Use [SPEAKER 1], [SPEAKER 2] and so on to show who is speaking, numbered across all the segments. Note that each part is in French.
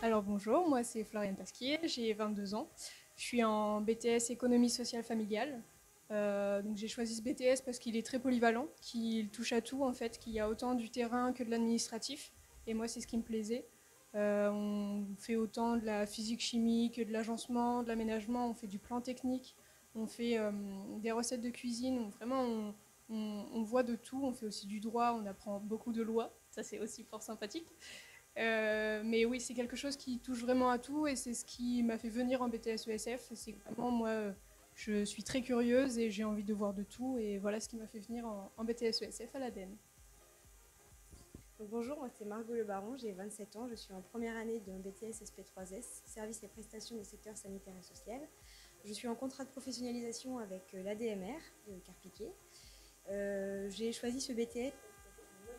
[SPEAKER 1] Alors bonjour, moi c'est Floriane Pasquier, j'ai 22 ans. Je suis en BTS économie sociale familiale. Donc j'ai choisi ce BTS parce qu'il est très polyvalent, qu'il touche à tout en fait, qu'il y a autant du terrain que de l'administratif. Et moi c'est ce qui me plaisait. On fait autant de la physique-chimie que de l'agencement, de l'aménagement, on fait du plan technique, on fait des recettes de cuisine, on voit de tout, on fait aussi du droit, on apprend beaucoup de lois, ça c'est aussi fort sympathique. Mais oui, c'est quelque chose qui touche vraiment à tout et c'est ce qui m'a fait venir en BTS ESF. C'est vraiment moi, je suis très curieuse et j'ai envie de voir de tout et voilà ce qui m'a fait venir en BTS ESF à l'ADEME.
[SPEAKER 2] Donc bonjour, moi c'est Margot Le Baron, j'ai 27 ans, je suis en première année de BTS SP3S, service et prestations du secteur sanitaire et social. Je suis en contrat de professionnalisation avec l'ADMR de Carpiquet. J'ai choisi ce BTS.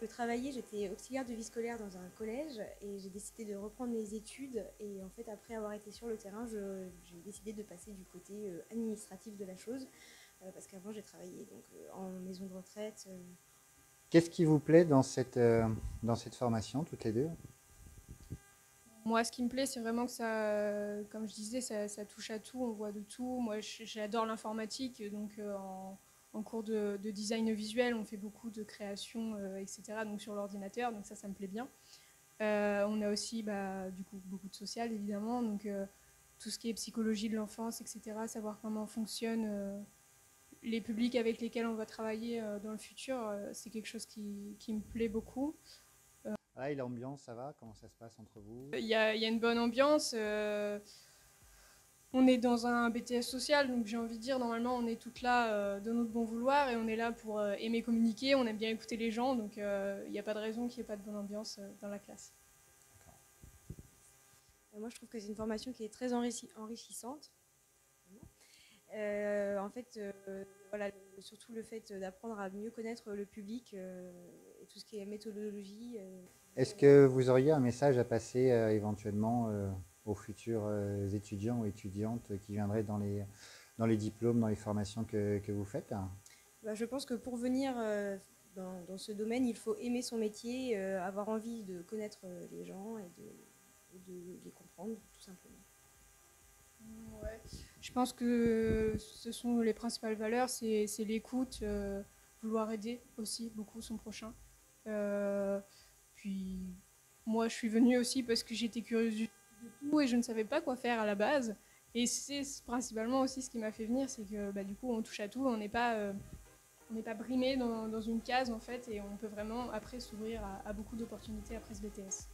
[SPEAKER 2] Je travaillais, j'étais auxiliaire de vie scolaire dans un collège et j'ai décidé de reprendre mes études. Et en fait, après avoir été sur le terrain, j'ai décidé de passer du côté administratif de la chose parce qu'avant j'ai travaillé en maison de retraite.
[SPEAKER 3] Qu'est-ce qui vous plaît dans cette formation, toutes les deux?
[SPEAKER 1] Moi, ce qui me plaît, c'est vraiment que ça, comme je disais, ça touche à tout, on voit de tout. Moi, j'adore l'informatique, donc en cours de design visuel, on fait beaucoup de création, etc. Donc sur l'ordinateur, donc ça me plaît bien. On a aussi du coup beaucoup de social évidemment, donc tout ce qui est psychologie de l'enfance, etc. Savoir comment fonctionnent les publics avec lesquels on va travailler dans le futur, c'est quelque chose qui me plaît beaucoup.
[SPEAKER 3] Ah, et l'ambiance, ça va? Comment ça se passe entre vous?
[SPEAKER 1] Il y a une bonne ambiance. On est dans un BTS social, donc j'ai envie de dire, normalement, on est toutes là de notre bon vouloir et on est là pour aimer communiquer, on aime bien écouter les gens, donc il n'y a pas de raison qu'il n'y ait pas de bonne ambiance dans la classe.
[SPEAKER 2] Moi, je trouve que c'est une formation qui est très enrichissante. En fait, voilà, surtout le fait d'apprendre à mieux connaître le public et tout ce qui est méthodologie.
[SPEAKER 3] Est-ce que vous auriez un message à passer éventuellement aux futurs étudiants ou étudiantes qui viendraient dans les diplômes, dans les formations que vous faites?
[SPEAKER 2] Bah, je pense que pour venir dans ce domaine, il faut aimer son métier, avoir envie de connaître les gens et de les comprendre, tout simplement.
[SPEAKER 1] Ouais. Je pense que ce sont les principales valeurs, c'est l'écoute, vouloir aider aussi beaucoup son prochain. Euh, Puis moi, je suis venue aussi parce que j'étais curieuse de tout et je ne savais pas quoi faire à la base. Et c'est principalement aussi ce qui m'a fait venir, c'est que du coup, on touche à tout, on n'est pas brimé dans une case en fait, et on peut vraiment après s'ouvrir à beaucoup d'opportunités après ce BTS.